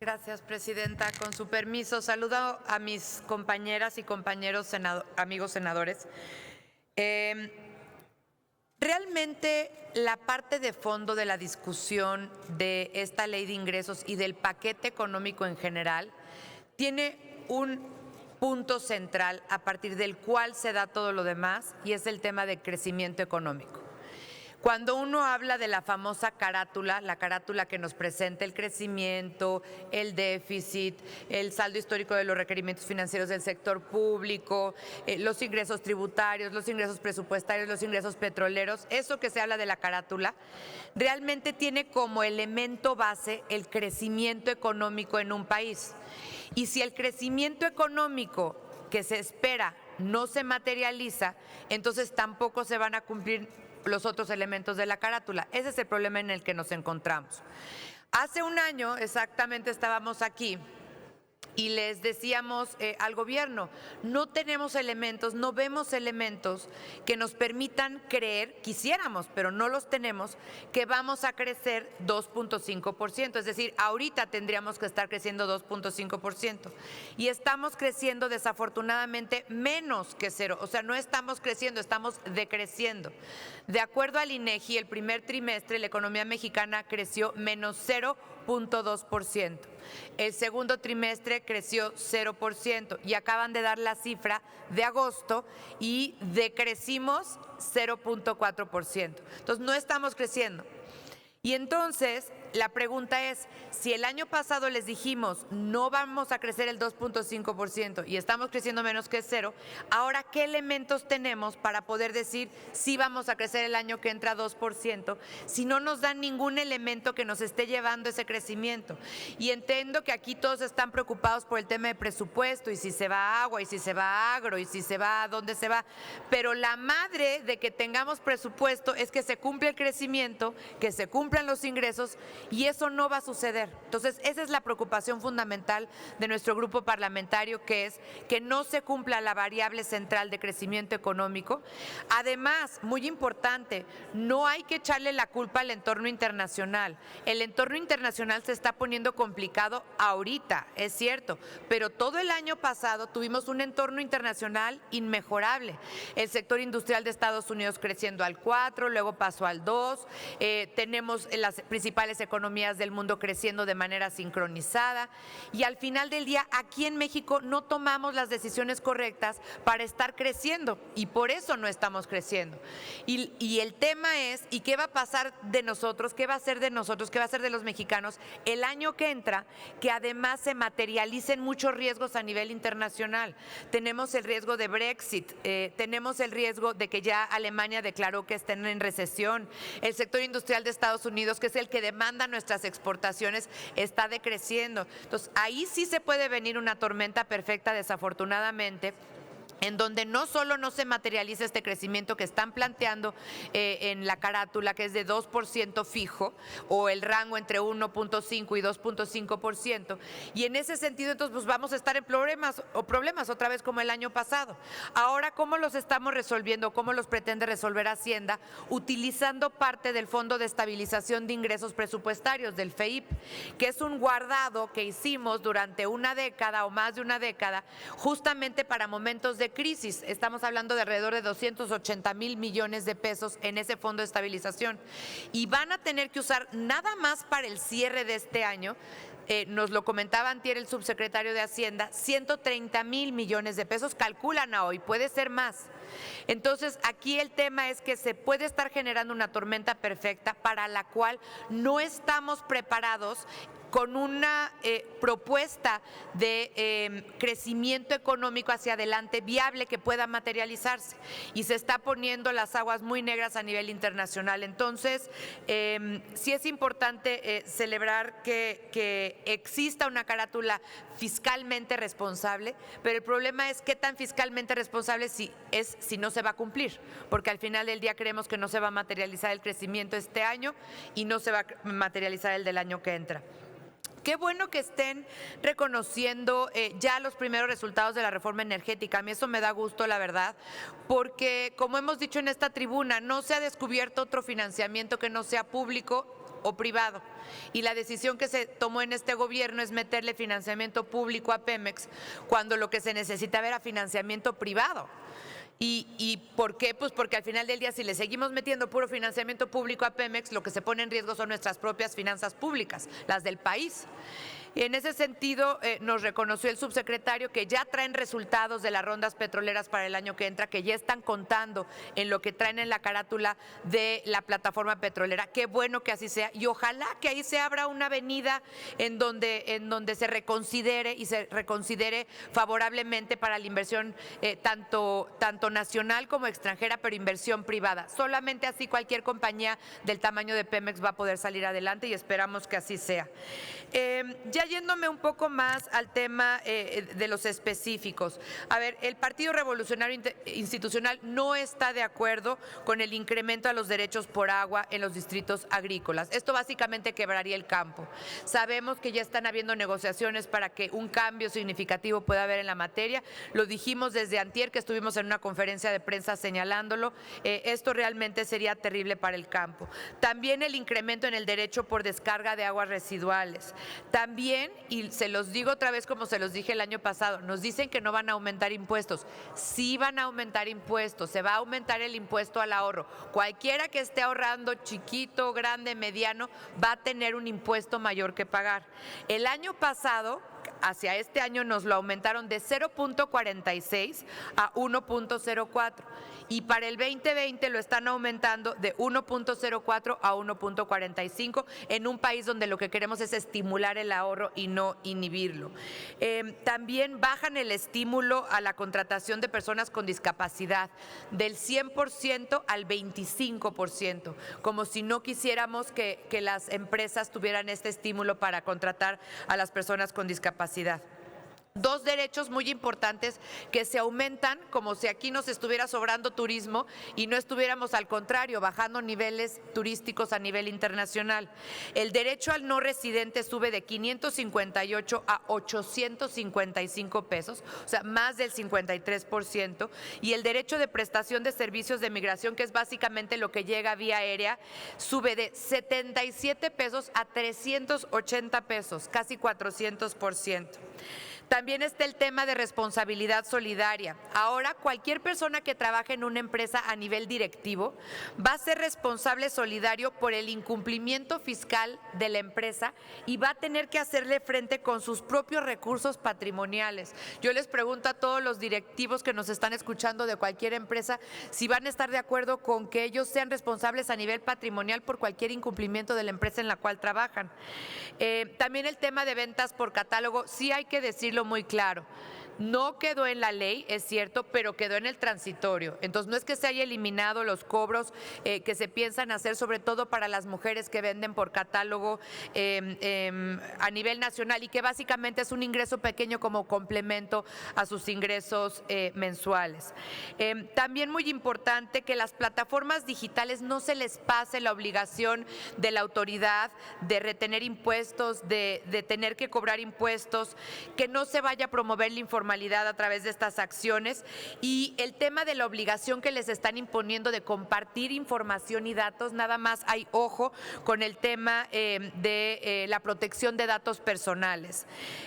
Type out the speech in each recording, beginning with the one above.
Gracias, presidenta. Con su permiso, saludo a mis compañeras y compañeros amigos senadores. Realmente la parte de fondo de la discusión de esta ley de ingresos y del paquete económico en general tiene un punto central a partir del cual se da todo lo demás, y es el tema de crecimiento económico. Cuando uno habla de la famosa carátula, la carátula que nos presenta el crecimiento, el déficit, el saldo histórico de los requerimientos financieros del sector público, los ingresos tributarios, los ingresos presupuestarios, los ingresos petroleros, eso que se habla de la carátula, realmente tiene como elemento base el crecimiento económico en un país. Y si el crecimiento económico que se espera no se materializa, entonces tampoco se van a cumplir los otros elementos de la carátula. Ese es el problema en el que nos encontramos. Hace un año exactamente estábamos aquí y les decíamos al gobierno, no tenemos elementos, no vemos elementos que nos permitan creer, quisiéramos, pero no los tenemos, que vamos a crecer 2.5%. Es decir, ahorita tendríamos que estar creciendo 2.5%. Y estamos creciendo desafortunadamente menos que cero. O sea, no estamos creciendo, estamos decreciendo. De acuerdo al INEGI, el primer trimestre la economía mexicana creció menos 0.2%. El segundo trimestre creció 0% y acaban de dar la cifra de agosto y decrecimos 0.4%. Entonces no estamos creciendo. Y entonces la pregunta es, si el año pasado les dijimos no vamos a crecer el 2.5% y estamos creciendo menos que cero, ahora ¿qué elementos tenemos para poder decir sí vamos a crecer el año que entra 2% si no nos dan ningún elemento que nos esté llevando ese crecimiento? Y entiendo que aquí todos están preocupados por el tema de presupuesto y si se va a agua y si se va a agro y si se va a dónde se va, pero la madre de que tengamos presupuesto es que se cumpla el crecimiento, que se cumplan los ingresos, y eso no va a suceder. Entonces, esa es la preocupación fundamental de nuestro grupo parlamentario, que es que no se cumpla la variable central de crecimiento económico. Además, muy importante, no hay que echarle la culpa al entorno internacional. El entorno internacional se está poniendo complicado ahorita, es cierto, pero todo el año pasado tuvimos un entorno internacional inmejorable. El sector industrial de Estados Unidos creciendo al 4, luego pasó al 2, tenemos las principales economías del mundo creciendo de manera sincronizada, y al final del día aquí en México no tomamos las decisiones correctas para estar creciendo y por eso no estamos creciendo. Y el tema es, ¿y qué va a pasar de nosotros? ¿Qué va a ser de nosotros? ¿Qué va a ser de los mexicanos el año que entra? Que además se materialicen muchos riesgos a nivel internacional. Tenemos el riesgo de Brexit, tenemos el riesgo de que ya Alemania declaró que estén en recesión, el sector industrial de Estados Unidos, que es el que demanda nuestras exportaciones, está decreciendo. Entonces, ahí sí se puede venir una tormenta perfecta, desafortunadamente, en donde no solo no se materializa este crecimiento que están planteando en la carátula, que es de 2% fijo, o el rango entre 1.5 y 2.5%, y en ese sentido entonces pues vamos a estar en problemas otra vez como el año pasado. Ahora, ¿cómo los estamos resolviendo? ¿Cómo los pretende resolver Hacienda? Utilizando parte del Fondo de Estabilización de Ingresos Presupuestarios, del FEIP, que es un guardado que hicimos durante una década o más de una década, justamente para momentos de crisis. Estamos hablando de alrededor de 280,000 millones de pesos en ese fondo de estabilización, y van a tener que usar nada más para el cierre de este año. Nos lo comentaba antier el subsecretario de Hacienda, 130,000 millones de pesos calculan a hoy, puede ser más. Entonces, aquí el tema es que se puede estar generando una tormenta perfecta para la cual no estamos preparados con una propuesta de crecimiento económico hacia adelante viable que pueda materializarse, y se está poniendo las aguas muy negras a nivel internacional. Entonces, sí es importante celebrar que exista una carátula fiscalmente responsable, pero el problema es qué tan fiscalmente responsable si no se va a cumplir, porque al final del día creemos que no se va a materializar el crecimiento este año y no se va a materializar el del año que entra. Qué bueno que estén reconociendo ya los primeros resultados de la reforma energética. A mí eso me da gusto, la verdad, porque como hemos dicho en esta tribuna, no se ha descubierto otro financiamiento que no sea público o privado. Y la decisión que se tomó en este gobierno es meterle financiamiento público a Pemex cuando lo que se necesitaba era financiamiento privado. ¿Y por qué? Pues porque al final del día, si le seguimos metiendo puro financiamiento público a Pemex, lo que se pone en riesgo son nuestras propias finanzas públicas, las del país. Y en ese sentido, nos reconoció el subsecretario que ya traen resultados de las rondas petroleras para el año que entra, que ya están contando en lo que traen en la carátula de la plataforma petrolera. Qué bueno que así sea y ojalá que ahí se abra una avenida en donde se reconsidere y se reconsidere favorablemente para la inversión tanto nacional como extranjera, pero inversión privada. Solamente así cualquier compañía del tamaño de Pemex va a poder salir adelante y esperamos que así sea. Ya yéndome un poco más al tema de los específicos. A ver, el Partido Revolucionario Institucional no está de acuerdo con el incremento a los derechos por agua en los distritos agrícolas. Esto básicamente quebraría el campo. Sabemos que ya están habiendo negociaciones para que un cambio significativo pueda haber en la materia. Lo dijimos desde antier que estuvimos en una conferencia de prensa señalándolo. Esto realmente sería terrible para el campo. También el incremento en el derecho por descarga de aguas residuales. También, y se los digo otra vez como se los dije el año pasado, nos dicen que no van a aumentar impuestos. Sí van a aumentar impuestos, se va a aumentar el impuesto al ahorro. Cualquiera que esté ahorrando, chiquito, grande, mediano, va a tener un impuesto mayor que pagar. El año pasado, hacia este año nos lo aumentaron de 0.46 a 1.04 y para el 2020 lo están aumentando de 1.04 a 1.45 en un país donde lo que queremos es estimular el ahorro y no inhibirlo. También bajan el estímulo a la contratación de personas con discapacidad del 100% al 25%, como si no quisiéramos que las empresas tuvieran este estímulo para contratar a las personas con discapacidad. Dos derechos muy importantes que se aumentan como si aquí nos estuviera sobrando turismo y no estuviéramos al contrario bajando niveles turísticos a nivel internacional. El derecho al no residente sube de 558 a 855 pesos, o sea, más del 53%, y el derecho de prestación de servicios de migración, que es básicamente lo que llega vía aérea, sube de 77 pesos a 380 pesos, casi 400%. También está el tema de responsabilidad solidaria. Ahora, cualquier persona que trabaje en una empresa a nivel directivo va a ser responsable solidario por el incumplimiento fiscal de la empresa y va a tener que hacerle frente con sus propios recursos patrimoniales. Yo les pregunto a todos los directivos que nos están escuchando de cualquier empresa si van a estar de acuerdo con que ellos sean responsables a nivel patrimonial por cualquier incumplimiento de la empresa en la cual trabajan. También el tema de ventas por catálogo, sí hay que decirlo muy claro. No quedó en la ley, es cierto, pero quedó en el transitorio. Entonces, no es que se haya eliminado los cobros que se piensan hacer, sobre todo para las mujeres que venden por catálogo a nivel nacional y que básicamente es un ingreso pequeño como complemento a sus ingresos mensuales. También muy importante que las plataformas digitales no se les pase la obligación de la autoridad de retener impuestos, de tener que cobrar impuestos, que no se vaya a promover la información a través de estas acciones y el tema de la obligación que les están imponiendo de compartir información y datos, nada más hay ojo con el tema de la protección de datos personales.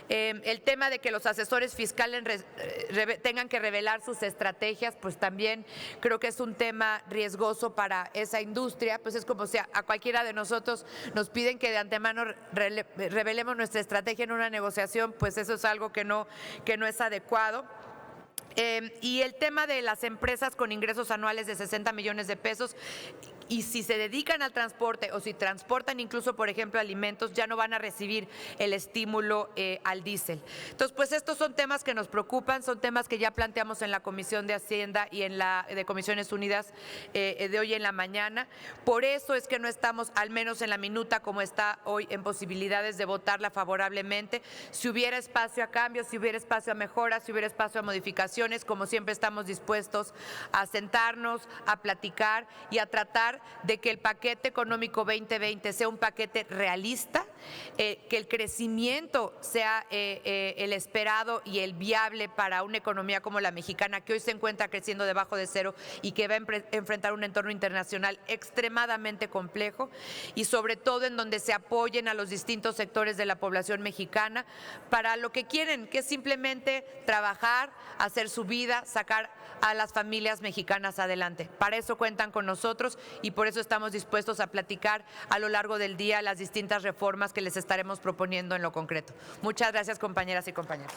El tema de que los asesores fiscales tengan que revelar sus estrategias, pues también creo que es un tema riesgoso para esa industria, pues es como si a cualquiera de nosotros nos piden que de antemano revelemos nuestra estrategia en una negociación, pues eso es algo que no es adecuado. Y el tema de las empresas con ingresos anuales de 60 millones de pesos y si se dedican al transporte o si transportan incluso, por ejemplo, alimentos, ya no van a recibir el estímulo al diésel. Entonces, pues estos son temas que nos preocupan, son temas que ya planteamos en la Comisión de Hacienda y en la de Comisiones Unidas de hoy en la mañana. Por eso es que no estamos, al menos en la minuta como está hoy, en posibilidades de votarla favorablemente. Si hubiera espacio a cambios, si hubiera espacio a mejoras, si hubiera espacio a modificaciones, como siempre estamos dispuestos a sentarnos, a platicar y a tratar tratar de que el paquete económico 2020 sea un paquete realista, que el crecimiento sea el esperado y el viable para una economía como la mexicana, que hoy se encuentra creciendo debajo de cero y que va a enfrentar un entorno internacional extremadamente complejo, y sobre todo en donde se apoyen a los distintos sectores de la población mexicana para lo que quieren, que es simplemente trabajar, hacer su vida, sacar a las familias mexicanas adelante. Para eso cuentan con nosotros y por eso estamos dispuestos a platicar a lo largo del día las distintas reformas que les estaremos proponiendo en lo concreto. Muchas gracias, compañeras y compañeros.